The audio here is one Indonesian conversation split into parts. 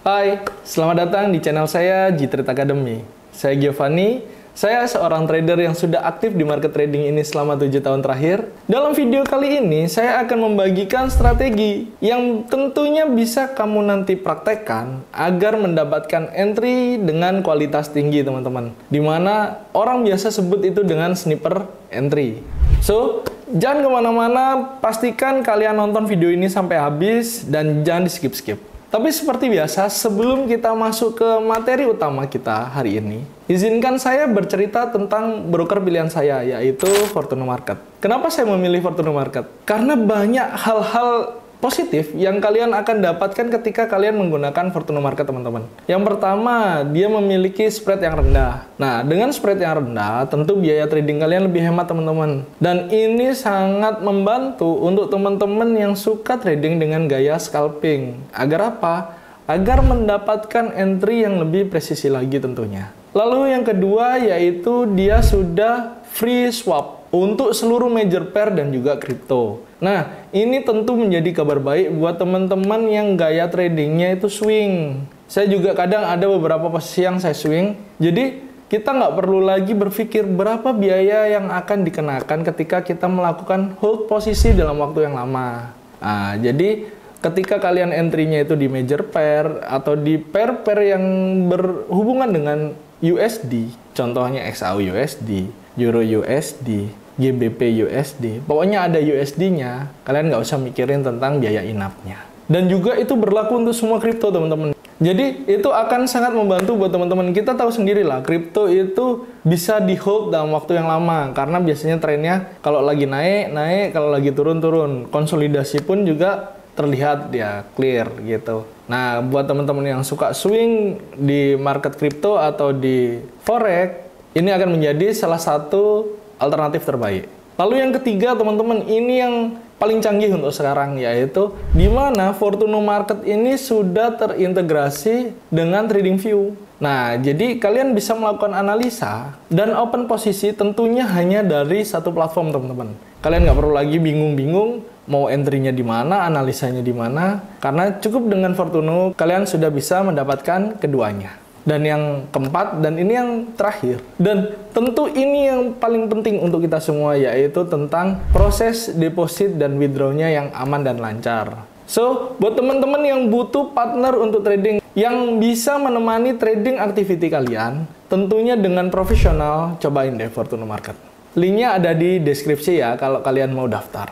Hai, selamat datang di channel saya G-Trade Academy. Saya Giovanni, saya seorang trader yang sudah aktif di market trading ini selama 7 tahun terakhir. Dalam video kali ini, saya akan membagikan strategi yang tentunya bisa kamu nanti praktekkan agar mendapatkan entry dengan kualitas tinggi, teman-teman. Dimana orang biasa sebut itu dengan sniper entry. So, jangan kemana-mana, pastikan kalian nonton video ini sampai habis dan jangan di-skip-skip. Tapi seperti biasa, sebelum kita masuk ke materi utama kita hari ini, izinkan saya bercerita tentang broker pilihan saya, yaitu Fortuna Market. Kenapa saya memilih Fortuna Market? Karena banyak hal-hal positif yang kalian akan dapatkan ketika kalian menggunakan Fortuna Market, teman-teman. Yang pertama, dia memiliki spread yang rendah. Nah, dengan spread yang rendah, tentu biaya trading kalian lebih hemat, teman-teman. Dan ini sangat membantu untuk teman-teman yang suka trading dengan gaya scalping. Agar apa? Agar mendapatkan entry yang lebih presisi lagi tentunya. Lalu yang kedua, yaitu dia sudah free swap untuk seluruh major pair dan juga kripto. Nah, ini tentu menjadi kabar baik buat teman-teman yang gaya tradingnya itu swing. Saya juga kadang ada beberapa posisi yang saya swing. Jadi, kita nggak perlu lagi berpikir berapa biaya yang akan dikenakan ketika kita melakukan hold posisi dalam waktu yang lama. Nah, jadi ketika kalian entry-nya itu di major pair atau di pair-pair yang berhubungan dengan USD, contohnya XAU USD, Euro USD, GBP USD, pokoknya ada USD-nya, kalian nggak usah mikirin tentang biaya inapnya. Dan juga itu berlaku untuk semua kripto, teman-teman. Jadi itu akan sangat membantu buat teman-teman. Kita tahu sendiri lah, kripto itu bisa di hold dalam waktu yang lama, karena biasanya trennya kalau lagi naik, naik, kalau lagi turun, turun. Konsolidasi pun juga terlihat dia clear gitu. Nah, buat teman-teman yang suka swing di market kripto atau di forex, ini akan menjadi salah satu alternatif terbaik. Lalu yang ketiga, teman-teman, ini yang paling canggih untuk sekarang, yaitu di mana Fortuna Market ini sudah terintegrasi dengan TradingView. Nah, jadi kalian bisa melakukan analisa dan open posisi tentunya hanya dari satu platform, teman-teman. Kalian nggak perlu lagi bingung-bingung mau entry-nya di mana, analisanya di mana, karena cukup dengan Fortuna kalian sudah bisa mendapatkan keduanya. Dan yang keempat, dan ini yang terakhir, dan tentu ini yang paling penting untuk kita semua, yaitu tentang proses deposit dan withdrawnya yang aman dan lancar. So, buat teman-teman yang butuh partner untuk trading, yang bisa menemani trading activity kalian, tentunya dengan profesional, cobain deh Fortuna Market. Linknya ada di deskripsi ya, kalau kalian mau daftar.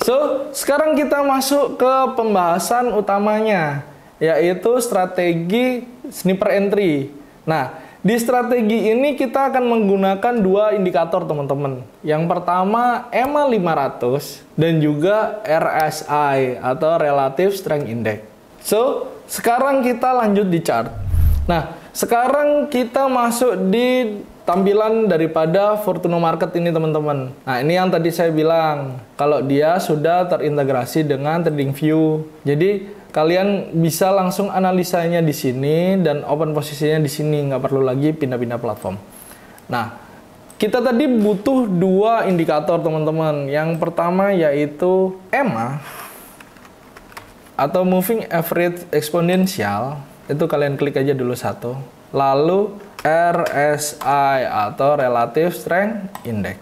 So, sekarang kita masuk ke pembahasan utamanya, yaitu strategi sniper entry. Nah, di strategi ini kita akan menggunakan dua indikator, teman-teman. Yang pertama EMA 500 dan juga RSI atau Relative Strength Index. So, sekarang kita lanjut di chart. Nah, sekarang kita masuk di tampilan daripada Fortuna Market ini, teman-teman. Nah, ini yang tadi saya bilang, kalau dia sudah terintegrasi dengan TradingView. Jadi kalian bisa langsung analisanya di sini dan open posisinya di sini, nggak perlu lagi pindah-pindah platform. Nah, kita tadi butuh dua indikator, teman-teman. Yang pertama yaitu EMA atau Moving Average Exponential, itu kalian klik aja dulu satu. Lalu RSI atau Relative Strength Index.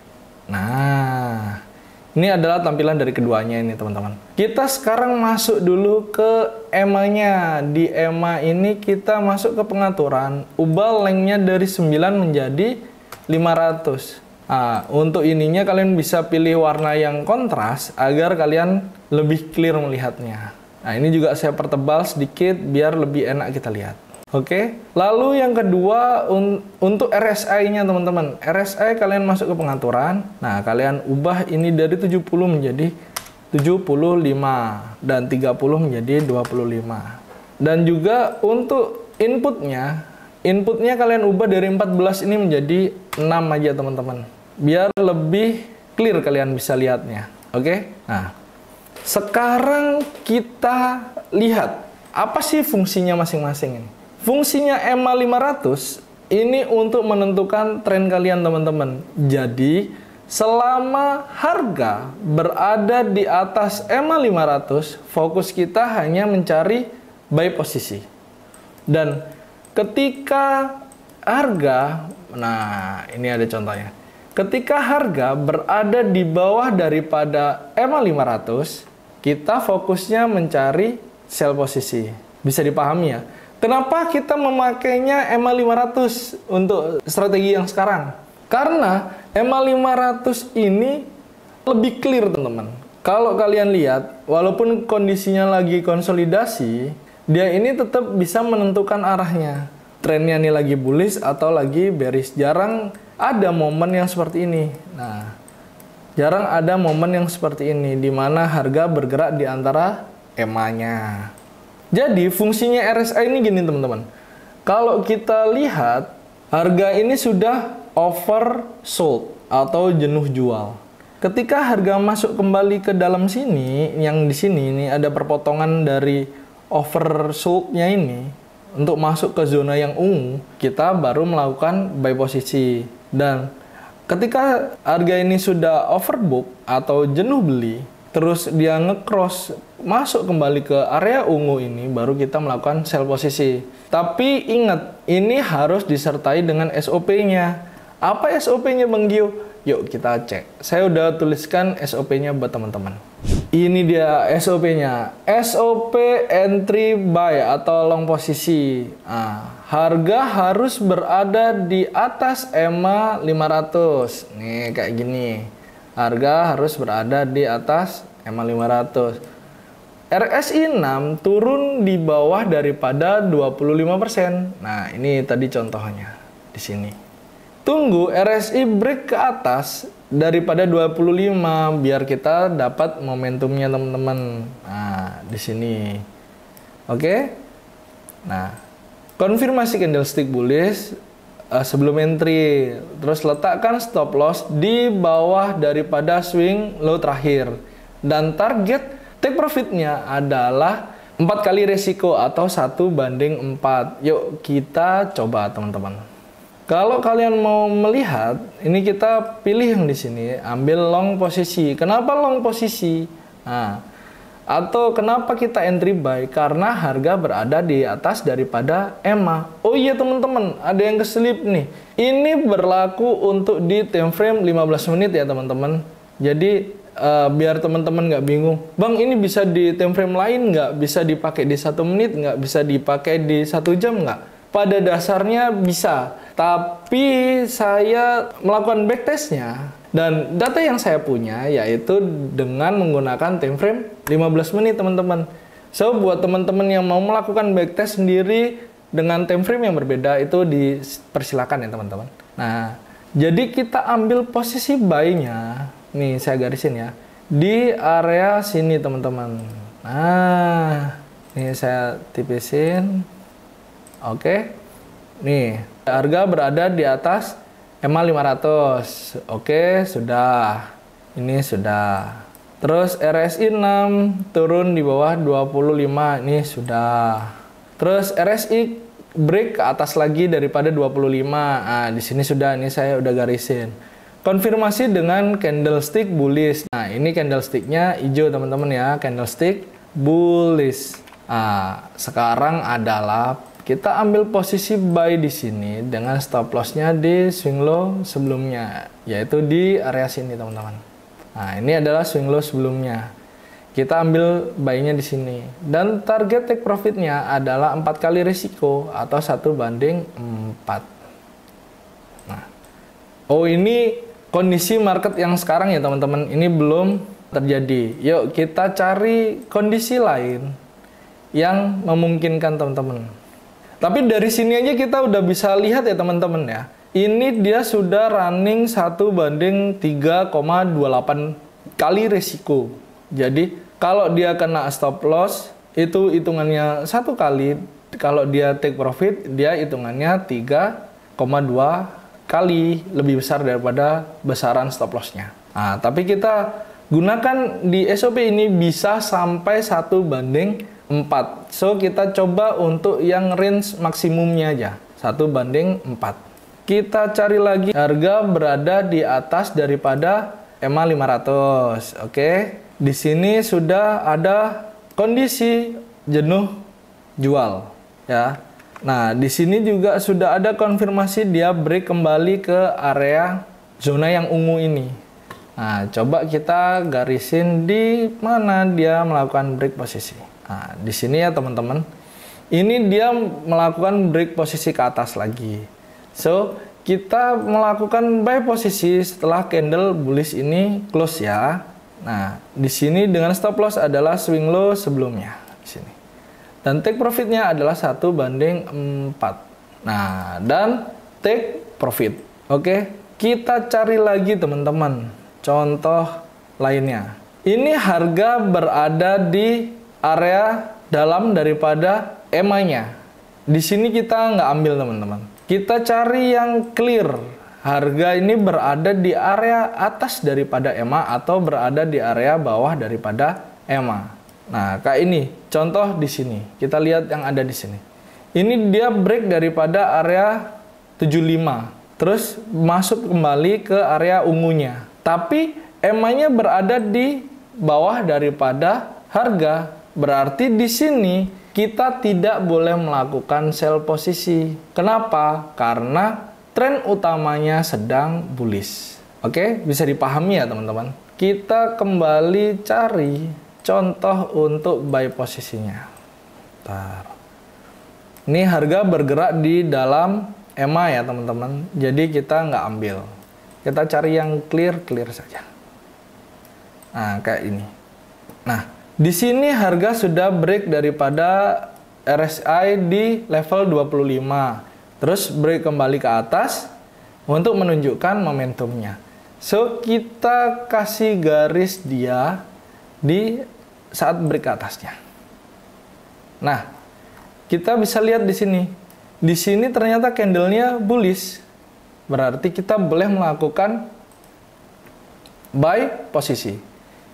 Nah, ini adalah tampilan dari keduanya ini, teman-teman. Kita sekarang masuk dulu ke EMA-nya. Di EMA ini kita masuk ke pengaturan, ubah lengthnya dari 9 menjadi 500. Nah, untuk ininya kalian bisa pilih warna yang kontras agar kalian lebih clear melihatnya. Nah, ini juga saya pertebal sedikit biar lebih enak kita lihat. Oke, lalu yang kedua untuk RSI-nya, teman-teman. RSI kalian masuk ke pengaturan. Nah, kalian ubah ini dari 70 menjadi 75 dan 30 menjadi 25. Dan juga untuk inputnya kalian ubah dari 14 ini menjadi 6 aja, teman-teman. Biar lebih clear kalian bisa lihatnya. Oke? Nah, sekarang kita lihat apa sih fungsinya masing-masing ini. Fungsinya EMA 500 ini untuk menentukan tren kalian, teman-teman. Jadi, selama harga berada di atas EMA 500, fokus kita hanya mencari buy posisi. Dan ketika harga, nah ini ada contohnya. Ketika harga berada di bawah daripada EMA 500, kita fokusnya mencari sell posisi. Bisa dipahami ya. Kenapa kita memakainya EMA 500 untuk strategi yang sekarang? Karena EMA 500 ini lebih clear, teman-teman. Kalau kalian lihat, walaupun kondisinya lagi konsolidasi, dia ini tetap bisa menentukan arahnya. Trennya ini lagi bullish atau lagi bearish. Jarang ada momen yang seperti ini. Nah, jarang ada momen yang seperti ini, di mana harga bergerak di antara EMA-nya. Jadi, fungsinya RSI ini gini, teman-teman. Kalau kita lihat, harga ini sudah oversold atau jenuh jual. Ketika harga masuk kembali ke dalam sini, yang di sini ini ada perpotongan dari oversold-nya ini, untuk masuk ke zona yang ungu, kita baru melakukan buy posisi. Dan ketika harga ini sudah overbook atau jenuh beli, terus dia nge-cross masuk kembali ke area ungu ini, baru kita melakukan sell posisi. Tapi ingat, ini harus disertai dengan SOP-nya. Apa SOP-nya, Bang Gio? Yuk kita cek. Saya udah tuliskan SOP-nya buat teman-teman. Ini dia SOP-nya. SOP entry buy atau long posisi. Nah, harga harus berada di atas EMA 500. Nih kayak gini. Harga harus berada di atas EMA 500. RSI 6 turun di bawah daripada 25%. Nah, ini tadi contohnya di sini. Tunggu RSI break ke atas daripada 25 biar kita dapat momentumnya, teman-teman. Nah, di sini. Oke? Nah, konfirmasi candlestick bullish sebelum entry. Terus letakkan stop loss di bawah daripada swing low terakhir. Dan target take profitnya adalah 4 kali resiko atau 1/4. Yuk kita coba, teman-teman. Kalau kalian mau melihat, ini kita pilih yang di sini, ambil long posisi. Kenapa long posisi? Nah, atau kenapa kita entry buy? Karena harga berada di atas daripada EMA. Oh iya, teman-teman, ada yang keselip nih. Ini berlaku untuk di time frame 15 menit ya, teman-teman. Jadi biar teman-teman nggak bingung, Bang, ini bisa di time frame lain nggak? Bisa dipakai di 1 menit nggak? Bisa dipakai di 1 jam nggak? Pada dasarnya bisa, tapi saya melakukan backtestnya dan data yang saya punya yaitu dengan menggunakan time frame 15 menit, teman-teman. So, buat teman-teman yang mau melakukan backtest sendiri dengan time frame yang berbeda, itu dipersilakan ya, teman-teman. Nah, jadi kita ambil posisi buy-nya, nih saya garisin ya, di area sini, teman-teman. Nah, ini saya tipisin. Oke, nih harga berada di atas EMA 500. Oke, sudah. Ini sudah. Terus RSI 6 turun di bawah 25. Ini sudah. Terus RSI break ke atas lagi daripada 25. Nah, di sini sudah. Ini saya udah garisin. Konfirmasi dengan candlestick bullish. Nah, ini candlesticknya hijau, teman-teman ya. Candlestick bullish. Nah, sekarang adalah kita ambil posisi buy di sini dengan stop loss-nya di swing low sebelumnya, yaitu di area sini, teman-teman. Nah, ini adalah swing low sebelumnya. Kita ambil buy-nya di sini. Dan target take profit-nya adalah 4 kali risiko atau 1/4. Nah, oh ini kondisi market yang sekarang ya, teman-teman. Ini belum terjadi. Yuk kita cari kondisi lain yang memungkinkan, teman-teman. Tapi dari sini aja kita udah bisa lihat ya, teman-teman ya. Ini dia sudah running 1/3,28 kali risiko. Jadi kalau dia kena stop loss, itu hitungannya 1 kali. Kalau dia take profit, dia hitungannya 3,2 kali lebih besar daripada besaran stop loss-nya. Nah, tapi kita gunakan di SOP ini bisa sampai 1/4. So, kita coba untuk yang range maksimumnya aja, 1/4. Kita cari lagi harga berada di atas daripada EMA 500. Oke, di sini sudah ada kondisi jenuh jual ya. Nah, di sini juga sudah ada konfirmasi dia break kembali ke area zona yang ungu ini. Nah, coba kita garisin di mana dia melakukan break posisi. Nah, di sini ya teman-teman. Ini dia melakukan break posisi ke atas lagi. So, kita melakukan buy posisi setelah candle bullish ini close ya. Nah, di sini dengan stop loss adalah swing low sebelumnya di sini. Dan take profitnya adalah 1/4. Nah, dan take profit. Oke, kita cari lagi teman-teman contoh lainnya. Ini harga berada di area dalam daripada EMA-nya. Di sini kita nggak ambil teman-teman. Kita cari yang clear. Harga ini berada di area atas daripada EMA atau berada di area bawah daripada EMA. Nah, kayak ini, contoh di sini. Kita lihat yang ada di sini. Ini dia break daripada area 75. Terus masuk kembali ke area ungunya. Tapi EMA-nya berada di bawah daripada harga. Berarti di sini kita tidak boleh melakukan sell posisi. Kenapa? Karena tren utamanya sedang bullish. Oke, bisa dipahami ya teman-teman. Kita kembali cari contoh untuk buy posisinya. Bentar. Ini harga bergerak di dalam EMA ya teman-teman. Jadi kita nggak ambil. Kita cari yang clear saja. Nah, kayak ini. Nah, di sini harga sudah break daripada RSI di level 25. Terus break kembali ke atas untuk menunjukkan momentumnya. So, kita kasih garis dia di saat break ke atasnya. Nah, kita bisa lihat di sini. Di sini ternyata candlenya bullish. Berarti kita boleh melakukan buy posisi.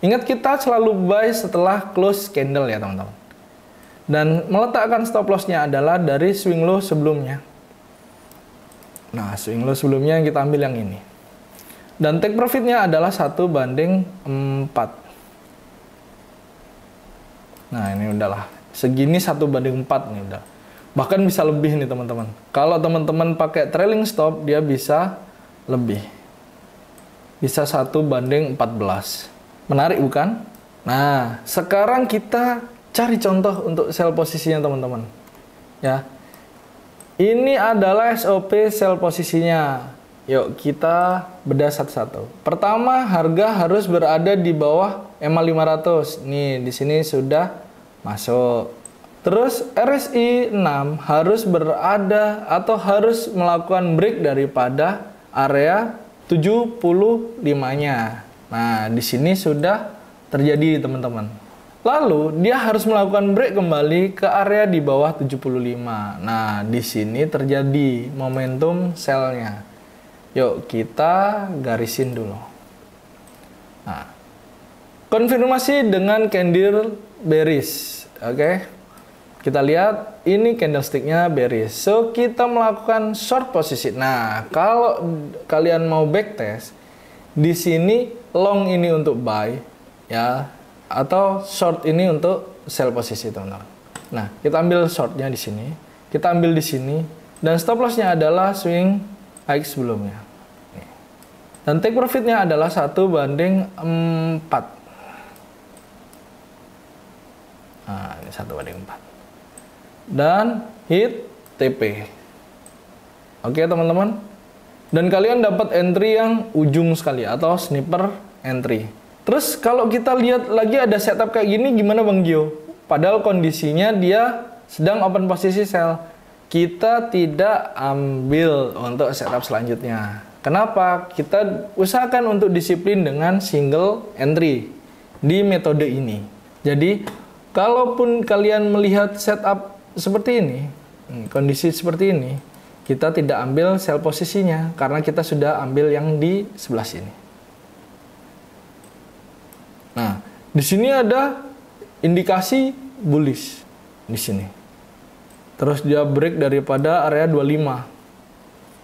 Ingat, kita selalu buy setelah close candle ya teman-teman. Dan meletakkan stop loss-nya adalah dari swing low sebelumnya. Nah, swing low sebelumnya kita ambil yang ini. Dan take profitnya adalah 1/4. Nah, ini udahlah. Segini 1/4 nih udah. Bahkan bisa lebih nih teman-teman. Kalau teman-teman pakai trailing stop, dia bisa lebih. Bisa 1/14. Menarik bukan? Nah, sekarang kita cari contoh untuk sell posisinya teman-teman. Ya. Ini adalah SOP sell posisinya. Yuk kita bedah satu-satu. Pertama, harga harus berada di bawah EMA 500. Nih, di sini sudah masuk. Terus RSI 6 harus berada atau harus melakukan break daripada area 75-nya. Nah, di sini sudah terjadi teman-teman. Lalu dia harus melakukan break kembali ke area di bawah 75. Nah, di sini terjadi momentum sell-nya. Yuk kita garisin dulu. Nah, konfirmasi dengan candle bearish. Oke. Kita lihat ini candlestick-nya bearish. So, kita melakukan short posisi. Nah, kalau kalian mau backtest, di sini long ini untuk buy ya, atau short ini untuk sell posisi teman-teman. Nah, kita ambil shortnya di sini, kita ambil di sini, dan stop loss-nya adalah swing high sebelumnya. Dan take profit-nya adalah 1/4. Nah, ini 1/4. Dan hit TP. Oke teman-teman. Dan kalian dapat entry yang ujung sekali atau sniper entry. Terus kalau kita lihat lagi ada setup kayak gini, gimana Bang Gio? Padahal kondisinya dia sedang open posisi sell. Kita tidak ambil untuk setup selanjutnya. Kenapa? Kita usahakan untuk disiplin dengan single entry di metode ini. Jadi, kalaupun kalian melihat setup seperti ini, kondisi seperti ini, kita tidak ambil sell posisinya karena kita sudah ambil yang di sebelah sini. Nah, di sini ada indikasi bullish di sini. Terus dia break daripada area 25.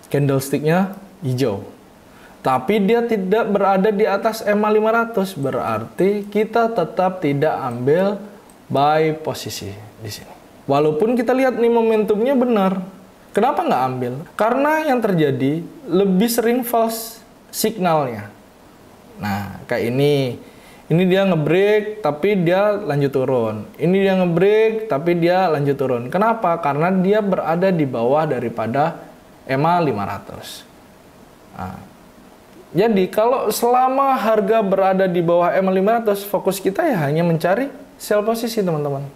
Candlestick-nya hijau. Tapi dia tidak berada di atas EMA 500, berarti kita tetap tidak ambil buy posisi di sini. Walaupun kita lihat nih momentumnya benar. Kenapa nggak ambil? Karena yang terjadi lebih sering false signalnya. Nah, kayak ini. Ini dia ngebreak tapi dia lanjut turun. Ini dia ngebreak tapi dia lanjut turun. Kenapa? Karena dia berada di bawah daripada EMA 500. Nah, jadi kalau selama harga berada di bawah EMA 500, fokus kita ya hanya mencari sell posisi, teman-teman.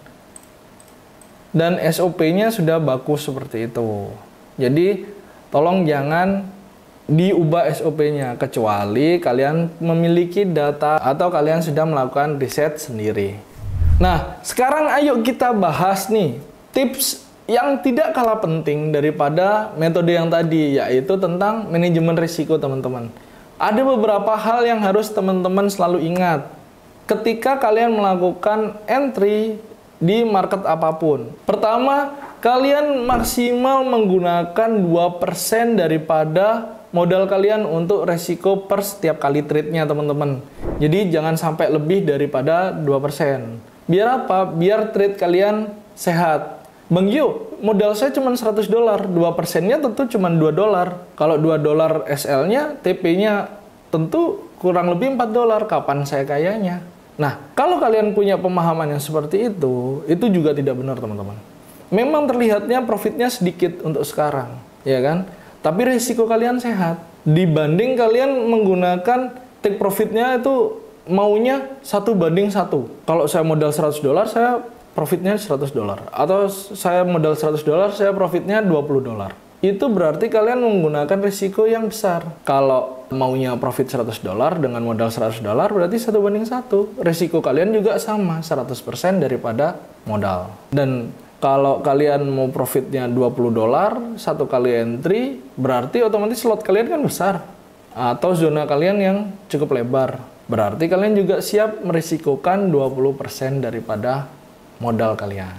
Dan SOP-nya sudah baku seperti itu. Jadi tolong jangan diubah SOP-nya, kecuali kalian memiliki data atau kalian sudah melakukan riset sendiri. Nah, sekarang ayo kita bahas nih tips yang tidak kalah penting daripada metode yang tadi, yaitu tentang manajemen risiko, teman-teman. Ada beberapa hal yang harus teman-teman selalu ingat ketika kalian melakukan entry di market apapun. Pertama, kalian maksimal menggunakan 2% daripada modal kalian untuk resiko per setiap kali trade-nya, teman-teman. Jadi jangan sampai lebih daripada 2%. Biar apa? Biar trade kalian sehat. Bang Gio, modal saya cuma $100, 2%-nya tentu cuma $2. Kalau $2 SL-nya, TP-nya tentu kurang lebih $4. Kapan saya kayanya? Nah, kalau kalian punya pemahaman yang seperti itu juga tidak benar, teman-teman. Memang terlihatnya profitnya sedikit untuk sekarang, ya kan? Tapi risiko kalian sehat. Dibanding kalian menggunakan take profitnya itu maunya 1:1. Kalau saya modal $100, saya profitnya $100. Atau saya modal $100, saya profitnya $20. Itu berarti kalian menggunakan risiko yang besar. Kalau maunya profit $100 dengan modal $100, berarti 1:1. Risiko kalian juga sama, 100% daripada modal. Dan kalau kalian mau profitnya $20 satu kali entry, berarti otomatis slot kalian kan besar. Atau zona kalian yang cukup lebar. Berarti kalian juga siap merisikokan 20% daripada modal kalian.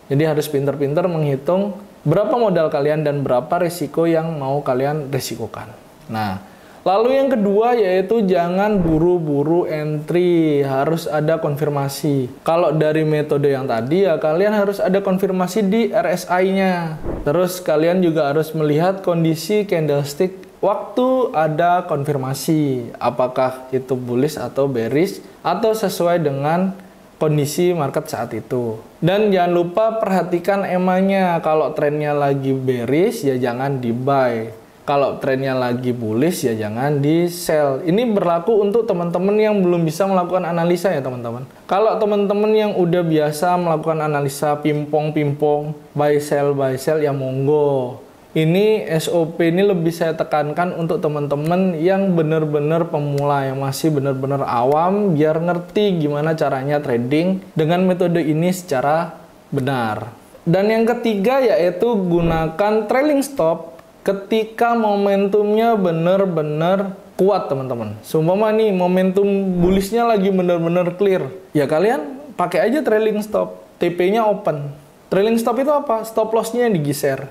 Jadi harus pintar-pintar menghitung berapa modal kalian dan berapa risiko yang mau kalian risikokan. Nah, lalu yang kedua yaitu jangan buru-buru entry, harus ada konfirmasi. Kalau dari metode yang tadi ya kalian harus ada konfirmasi di RSI-nya. Terus kalian juga harus melihat kondisi candlestick waktu ada konfirmasi. Apakah itu bullish atau bearish atau sesuai dengan kondisi market saat itu. Dan jangan lupa perhatikan EMA-nya. Kalau trennya lagi bearish ya jangan di buy. Kalau trennya lagi bullish ya jangan di sell. Ini berlaku untuk teman-teman yang belum bisa melakukan analisa ya, teman-teman. Kalau teman-teman yang udah biasa melakukan analisa pimpong-pimpong, buy sell ya monggo. Ini SOP ini lebih saya tekankan untuk teman-teman yang benar-benar pemula, yang masih benar-benar awam, biar ngerti gimana caranya trading dengan metode ini secara benar. Dan yang ketiga yaitu gunakan trailing stop ketika momentumnya benar-benar kuat, teman-teman. Seumpama nih momentum bullishnya lagi benar-benar clear, ya kalian pakai aja trailing stop, TP-nya open. Trailing stop itu apa? Stop loss-nya digeser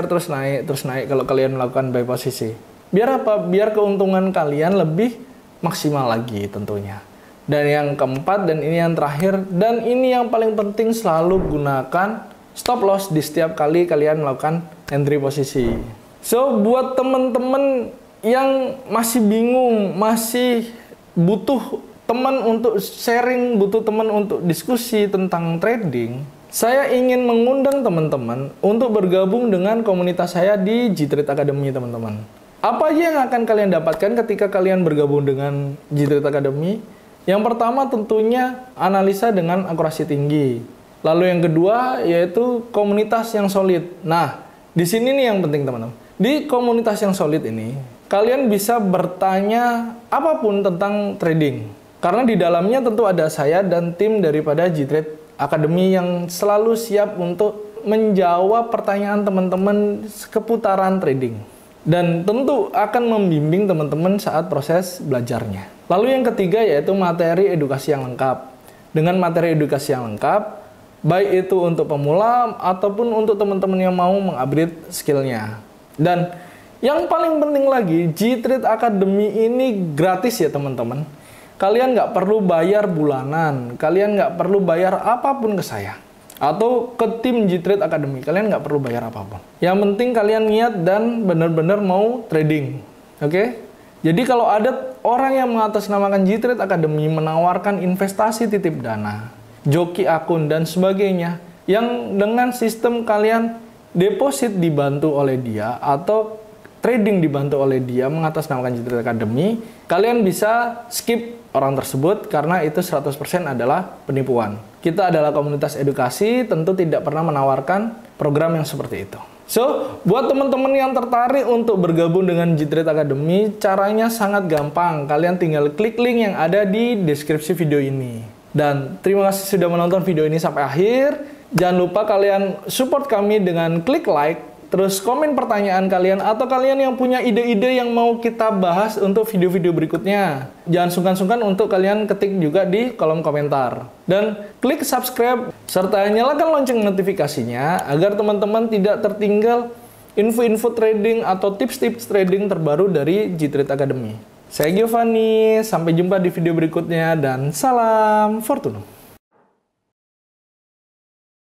terus naik kalau kalian melakukan buy posisi. Biar apa? Biar keuntungan kalian lebih maksimal lagi tentunya. Dan yang keempat dan ini yang terakhir dan ini yang paling penting, selalu gunakan stop loss di setiap kali kalian melakukan entry posisi. So buat teman-teman yang masih bingung, masih butuh teman untuk sharing, butuh teman untuk diskusi tentang trading, saya ingin mengundang teman-teman untuk bergabung dengan komunitas saya di G-Trade Academy, teman-teman. Apa aja yang akan kalian dapatkan ketika kalian bergabung dengan G-Trade Academy? Yang pertama tentunya analisa dengan akurasi tinggi. Lalu yang kedua yaitu komunitas yang solid. Nah, di sini nih yang penting, teman-teman. Di komunitas yang solid ini, kalian bisa bertanya apapun tentang trading. Karena di dalamnya tentu ada saya dan tim daripada G-Trade Academy yang selalu siap untuk menjawab pertanyaan teman-teman seputaran trading. Dan tentu akan membimbing teman-teman saat proses belajarnya. Lalu yang ketiga yaitu materi edukasi yang lengkap. Dengan materi edukasi yang lengkap, baik itu untuk pemula ataupun untuk teman-teman yang mau mengupgrade skillnya. Dan yang paling penting lagi, G-Trade Academy ini gratis ya, teman-teman. Kalian nggak perlu bayar bulanan, kalian nggak perlu bayar apapun ke saya. atau ke tim G-Trade Academy. Kalian nggak perlu bayar apapun. Yang penting kalian niat dan benar-benar mau trading. Oke? Jadi kalau ada orang yang mengatasnamakan G-Trade Academy menawarkan investasi titip dana, joki akun, dan sebagainya, yang dengan sistem kalian deposit dibantu oleh dia atau trading dibantu oleh dia mengatasnamakan G-Trade Academy, kalian bisa skip orang tersebut karena itu 100% adalah penipuan. Kita adalah komunitas edukasi, tentu tidak pernah menawarkan program yang seperti itu. So, buat teman-teman yang tertarik untuk bergabung dengan G-Trade Academy, caranya sangat gampang. Kalian tinggal klik link yang ada di deskripsi video ini. Dan terima kasih sudah menonton video ini sampai akhir. Jangan lupa kalian support kami dengan klik like, terus komen pertanyaan kalian atau kalian yang punya ide-ide yang mau kita bahas untuk video-video berikutnya. Jangan sungkan-sungkan untuk kalian ketik juga di kolom komentar. Dan klik subscribe serta nyalakan lonceng notifikasinya agar teman-teman tidak tertinggal info-info trading atau tips-tips trading terbaru dari G-Trade Academy. Saya Giovanni, sampai jumpa di video berikutnya dan salam Fortuna.